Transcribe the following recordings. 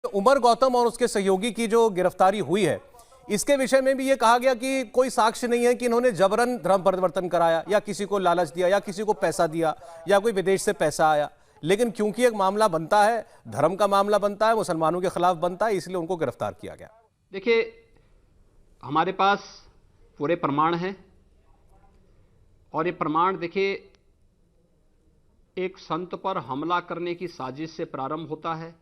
उमर गौतम और उसके सहयोगी की जो गिरफ्तारी हुई है, इसके विषय में भी ये कहा गया कि कोई साक्ष्य नहीं है कि इन्होंने जबरन धर्म परिवर्तन कराया या किसी को लालच दिया या किसी को पैसा दिया या कोई विदेश से पैसा आया। लेकिन क्योंकि एक मामला बनता है, धर्म का मामला बनता है, मुसलमानों के खिलाफ बनता है, इसलिए उनको गिरफ्तार किया गया। देखिए, हमारे पास पूरे प्रमाण हैं और ये प्रमाण देखिए, एक संत पर हमला करने की साजिश से प्रारंभ होता है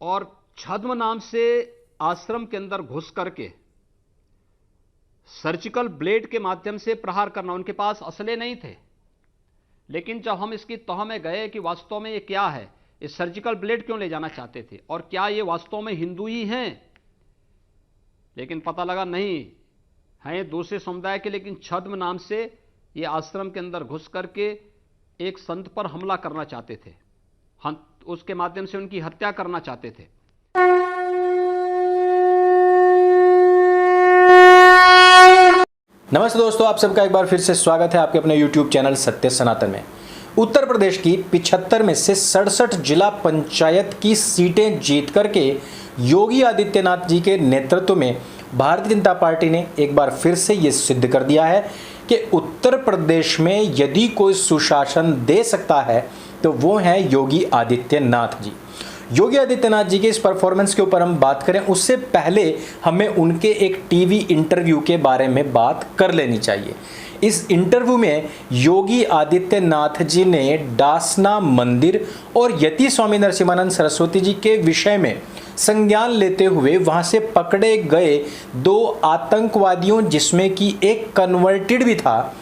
और छद्म नाम से आश्रम के अंदर घुस करके सर्जिकल ब्लेड के माध्यम से प्रहार करना। उनके पास असले नहीं थे, लेकिन जब हम इसकी तह में गए कि वास्तव में ये क्या है, इस सर्जिकल ब्लेड क्यों ले जाना चाहते थे और क्या ये वास्तव में हिंदू ही हैं, लेकिन पता लगा नहीं हैं दूसरे समुदाय के, लेकिन छद्म नाम से ये आश्रम के अंदर घुस करके एक संत पर हमला करना चाहते थे, हम उसके माध्यम से उनकी हत्या करना चाहते थे। नमस्ते दोस्तों, आप सबका एक बार फिर से स्वागत है आपके अपने YouTube चैनल सत्य सनातन में। उत्तर प्रदेश की 75 में से 67 जिला पंचायत की सीटें जीत करके योगी आदित्यनाथ जी के नेतृत्व में भारतीय जनता पार्टी ने एक बार फिर से ये सिद्ध कर दिया है कि उत्तर प्रदेश में यदि कोई सुशासन दे सकता है तो वो है योगी आदित्यनाथ जी। योगी आदित्यनाथ जी के इस परफॉर्मेंस के ऊपर हम बात करें उससे पहले हमें उनके एक टीवी इंटरव्यू के बारे में बात कर लेनी चाहिए। इस इंटरव्यू में योगी आदित्यनाथ जी ने डासना मंदिर और यति स्वामी नरसिम्हानंद सरस्वती जी के विषय में संज्ञान लेते हुए वहां से पकड़े गए 2 आतंकवादियों, जिसमें कि एक कन्वर्टेड भी था,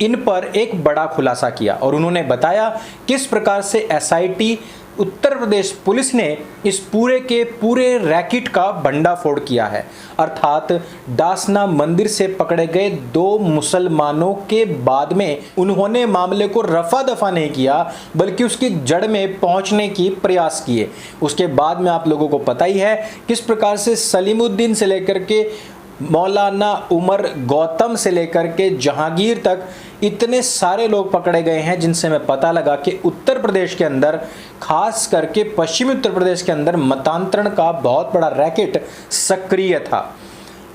इन पर एक बड़ा खुलासा किया और उन्होंने बताया किस प्रकार से एसआईटी उत्तर प्रदेश पुलिस ने इस पूरे के पूरे रैकेट का भंडाफोड़ किया है। अर्थात डासना मंदिर से पकड़े गए 2 मुसलमानों के बाद में उन्होंने मामले को रफा दफा नहीं किया, बल्कि उसकी जड़ में पहुंचने की प्रयास किए। उसके बाद में आप लोगों को पता ही है किस प्रकार से सलीमुद्दीन से लेकर के मौलाना उमर गौतम से लेकर के जहांगीर तक इतने सारे लोग पकड़े गए हैं, जिनसे हमें पता लगा कि उत्तर प्रदेश के अंदर, खास करके पश्चिमी उत्तर प्रदेश के अंदर मतांतरण का बहुत बड़ा रैकेट सक्रिय था।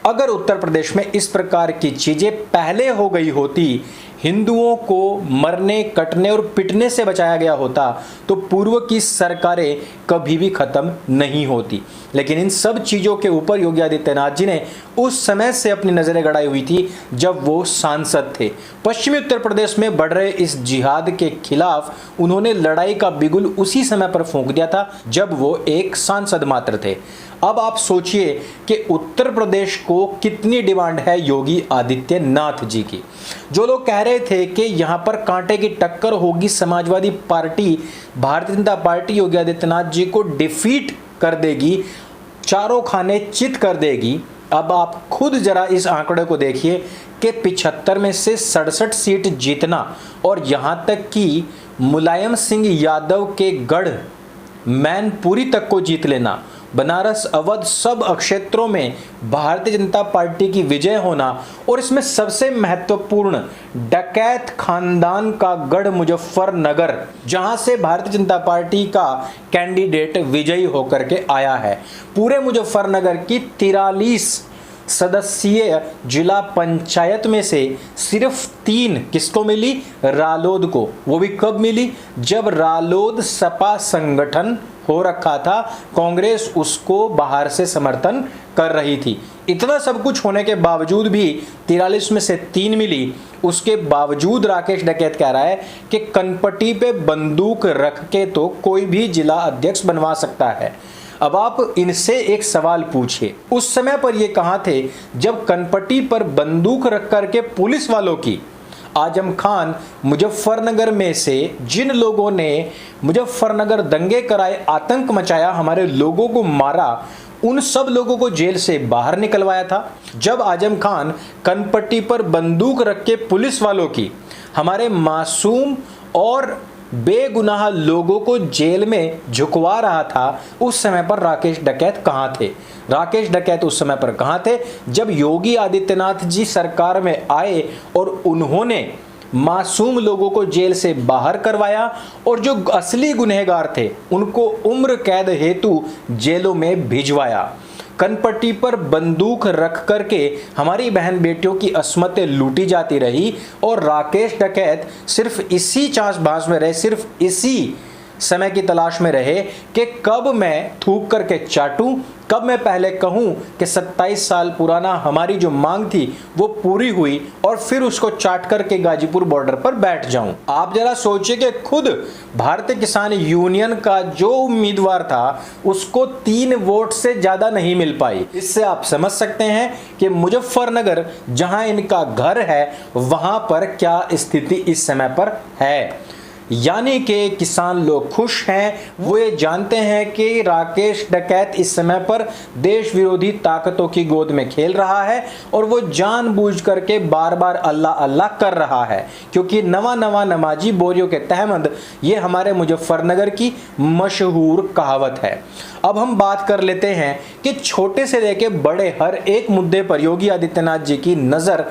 अगर उत्तर प्रदेश में इस प्रकार की चीजें पहले हो गई होती, हिंदुओं को मरने, कटने और पिटने से बचाया गया होता, तो पूर्व की सरकारें कभी भी खत्म नहीं होती। लेकिन इन सब चीज़ों के ऊपर योगी आदित्यनाथ जी ने उस समय से अपनी नज़रें गड़ाई हुई थी जब वो सांसद थे। पश्चिमी उत्तर प्रदेश में बढ़ रहे इस जिहाद के खिलाफ उन्होंने लड़ाई का बिगुल उसी समय पर फूंक दिया था जब वो एक सांसद मात्र थे। अब आप सोचिए कि उत्तर प्रदेश को कितनी डिमांड है योगी आदित्यनाथ जी की। जो लोग कह रहे थे कि यहाँ पर कांटे की टक्कर होगी, समाजवादी पार्टी, भारतीय जनता पार्टी योगी आदित्यनाथ जी को डिफीट कर देगी, चारों खाने चित कर देगी। अब आप खुद जरा इस आंकड़े को देखिए कि 75 में से 67 सीट जीतना और यहाँ तक कि मुलायम सिंह यादव के गढ़ मैनपुरी तक को जीत लेना, बनारस, अवध, सब क्षेत्रों में भारतीय जनता पार्टी की विजय होना, और इसमें सबसे महत्वपूर्ण डकैत खानदान का गढ़ मुजफ्फरनगर, जहां से भारतीय जनता पार्टी का कैंडिडेट विजयी होकर के आया है। पूरे मुजफ्फरनगर की 43 सदस्यीय जिला पंचायत में से सिर्फ 3 किसको मिली? रालोद को। वो भी कब मिली? जब रालोद सपा संगठन हो रखा था, कांग्रेस उसको बाहर से समर्थन कर रही थी। इतना सब कुछ होने के बावजूद भी 43 में से 3 मिली। उसके बावजूद राकेश डकैत कह रहा है कि कनपटी पे बंदूक रख के तो कोई भी जिला अध्यक्ष बनवा सकता है। अब आप इनसे एक सवाल पूछिए, उस समय पर ये कहां थे जब कनपटी पर बंदूक रख करके पुलिस वालों की आजम खान मुजफ्फरनगर में से जिन लोगों ने मुजफ्फरनगर दंगे कराए, आतंक मचाया, हमारे लोगों को मारा, उन सब लोगों को जेल से बाहर निकलवाया था। जब आजम खान कनपट्टी पर बंदूक रख के पुलिस वालों की हमारे मासूम और बेगुनाह लोगों को जेल में झुकवा रहा था, उस समय पर राकेश डकैत कहां थे? राकेश डकैत उस समय पर कहां थे जब योगी आदित्यनाथ जी सरकार में आए और उन्होंने मासूम लोगों को जेल से बाहर करवाया और जो असली गुनहगार थे उनको उम्र कैद हेतु जेलों में भिजवाया। कनपट्टी पर बंदूक रख करके हमारी बहन बेटियों की अस्मतें लूटी जाती रही और राकेश डकैत सिर्फ इसी चांस बांस में रहे, सिर्फ इसी समय की तलाश में रहे कि कब मैं थूक करके चाटूं, कब मैं पहले कहूं कि 27 साल पुराना हमारी जो मांग थी वो पूरी हुई और फिर उसको चाट करके गाजीपुर बॉर्डर पर बैठ जाऊं। आप जरा सोचिए कि खुद भारतीय किसान यूनियन का जो उम्मीदवार था उसको 3 वोट से ज्यादा नहीं मिल पाई। इससे आप समझ सकते हैं कि मुजफ्फरनगर जहां इनका घर है वहां पर क्या स्थिति इस समय पर है। यानी कि किसान लोग खुश हैं, वो ये जानते हैं कि राकेश डकैत इस समय पर देश विरोधी ताकतों की गोद में खेल रहा है और वो जानबूझ करके बार बार अल्लाह अल्लाह कर रहा है, क्योंकि नवा नवा नमाजी बोरियों के तहमंद ये हमारे मुजफ्फरनगर की मशहूर कहावत है। अब हम बात कर लेते हैं कि छोटे से लेके बड़े हर एक मुद्दे पर योगी आदित्यनाथ जी की नजर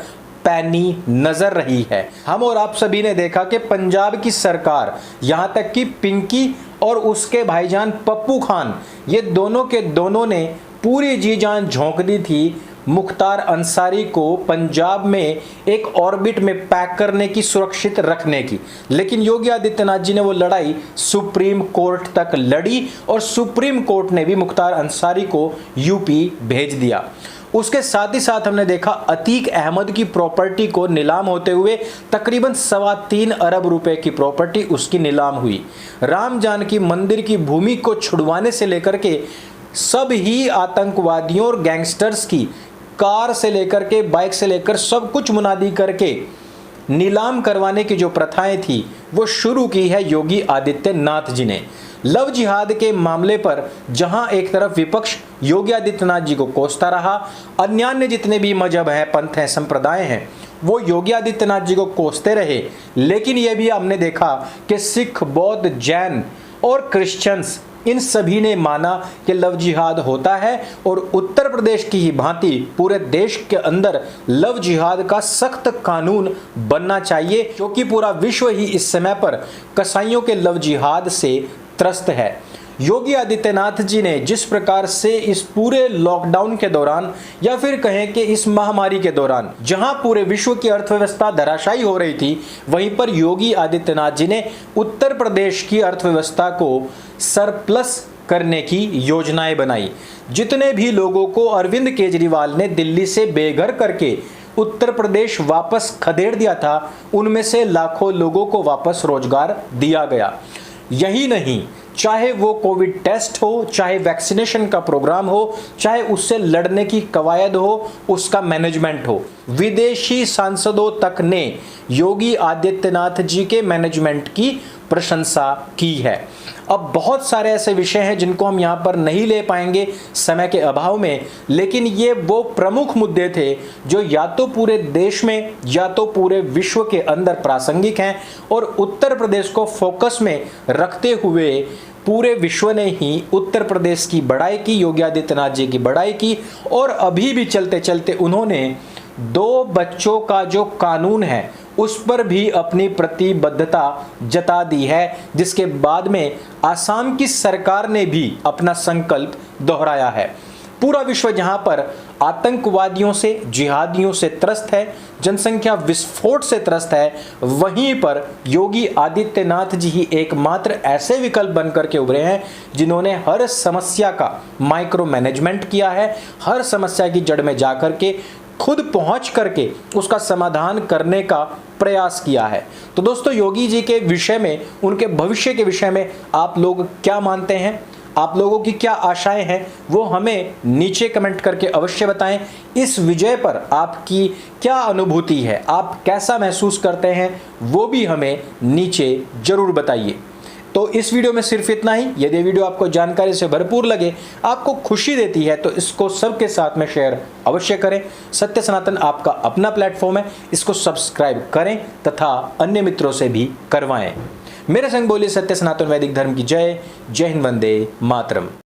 पैनी नजर रही है। हम और आप सभी ने देखा कि पंजाब की सरकार, यहां तक कि पिंकी और उसके भाईजान पप्पू खान, ये दोनों के दोनों ने पूरी जी जान झोंक दी थी मुख्तार अंसारी को पंजाब में एक ऑर्बिट में पैक करने की, सुरक्षित रखने की। लेकिन योगी आदित्यनाथ जी ने वो लड़ाई सुप्रीम कोर्ट तक लड़ी और सुप्रीम कोर्ट ने भी मुख्तार अंसारी को यूपी भेज दिया। उसके साथ ही साथ हमने देखा अतीक अहमद की प्रॉपर्टी को नीलाम होते हुए तकरीबन 3.25 अरब रुपए की प्रॉपर्टी उसकी नीलाम हुई। राम जानकी मंदिर की भूमि को छुड़वाने से लेकर के सब ही आतंकवादियों और गैंगस्टर्स की कार से लेकर के बाइक से लेकर सब कुछ मुनादी करके नीलाम करवाने की जो प्रथाएं थी वो शुरू की है योगी आदित्यनाथ जी ने। लव जिहाद के मामले पर जहां एक तरफ विपक्ष योगी आदित्यनाथ जी को कोसता रहा, अन्य जितने भी मजहब हैं, पंथ हैं, संप्रदाय हैं, वो योगी आदित्यनाथ जी को कोसते रहे। लेकिन यह भी हमने देखा कि सिख, बौद्ध, जैन और क्रिश्चियंस, इन सभी ने माना कि लव जिहाद होता है और उत्तर प्रदेश की ही भांति पूरे देश के अंदर लव जिहाद का सख्त कानून बनना चाहिए, क्योंकि पूरा विश्व ही इस समय पर कसाईयों के लव जिहाद से त्रस्त है। योगी आदित्यनाथ जी ने जिस प्रकार से इस पूरे लॉकडाउन के दौरान या फिर कहें कि इस महामारी के दौरान जहां पूरे विश्व की अर्थव्यवस्था धराशायी हो रही थी, वहीं पर योगी आदित्यनाथ जी ने उत्तर प्रदेश की अर्थव्यवस्था को सरप्लस करने की योजनाएं बनाई। जितने भी लोगों को अरविंद केजरीवाल ने दिल्ली से बेघर करके उत्तर प्रदेश वापस खदेड़ दिया था, उनमें से लाखों लोगों को वापस रोजगार दिया गया। यही नहीं, चाहे वो कोविड टेस्ट हो, चाहे वैक्सीनेशन का प्रोग्राम हो, चाहे उससे लड़ने की कवायद हो, उसका मैनेजमेंट हो, विदेशी सांसदों तक ने योगी आदित्यनाथ जी के मैनेजमेंट की प्रशंसा की है। अब बहुत सारे ऐसे विषय हैं जिनको हम यहाँ पर नहीं ले पाएंगे समय के अभाव में, लेकिन ये वो प्रमुख मुद्दे थे जो या तो पूरे देश में या तो पूरे विश्व के अंदर प्रासंगिक हैं और उत्तर प्रदेश को फोकस में रखते हुए पूरे विश्व ने ही उत्तर प्रदेश की बड़ाई की, योगी आदित्यनाथ जी की बड़ाई की। और अभी भी चलते चलते उन्होंने 2 बच्चों का जो कानून है उस पर भी अपनी प्रतिबद्धता जता दी है, जिसके बाद में आसाम की सरकार ने भी अपना संकल्प दोहराया है। पूरा विश्व जहां पर आतंकवादियों से, जिहादियों से त्रस्त है, जनसंख्या विस्फोट से त्रस्त है, वहीं पर योगी आदित्यनाथ जी ही एकमात्र ऐसे विकल्प बनकर के उभरे हैं जिन्होंने हर समस्या का माइक्रो मैनेजमेंट किया है, हर समस्या की जड़ में जाकर के खुद पहुंच करके उसका समाधान करने का प्रयास किया है। तो दोस्तों, योगी जी के विषय में, उनके भविष्य के विषय में आप लोग क्या मानते हैं, आप लोगों की क्या आशाएं हैं, वो हमें नीचे कमेंट करके अवश्य बताएं। इस विजय पर आपकी क्या अनुभूति है, आप कैसा महसूस करते हैं, वो भी हमें नीचे जरूर बताइए। तो इस वीडियो में सिर्फ इतना ही। यदि वीडियो आपको जानकारी से भरपूर लगे, आपको खुशी देती है, तो इसको सबके साथ में शेयर अवश्य करें। सत्य सनातन आपका अपना प्लेटफॉर्म है, इसको सब्सक्राइब करें तथा अन्य मित्रों से भी करवाएं। मेरे संग बोलिए सत्य सनातन वैदिक धर्म की जय। जय हिंद, वंदे मातरम।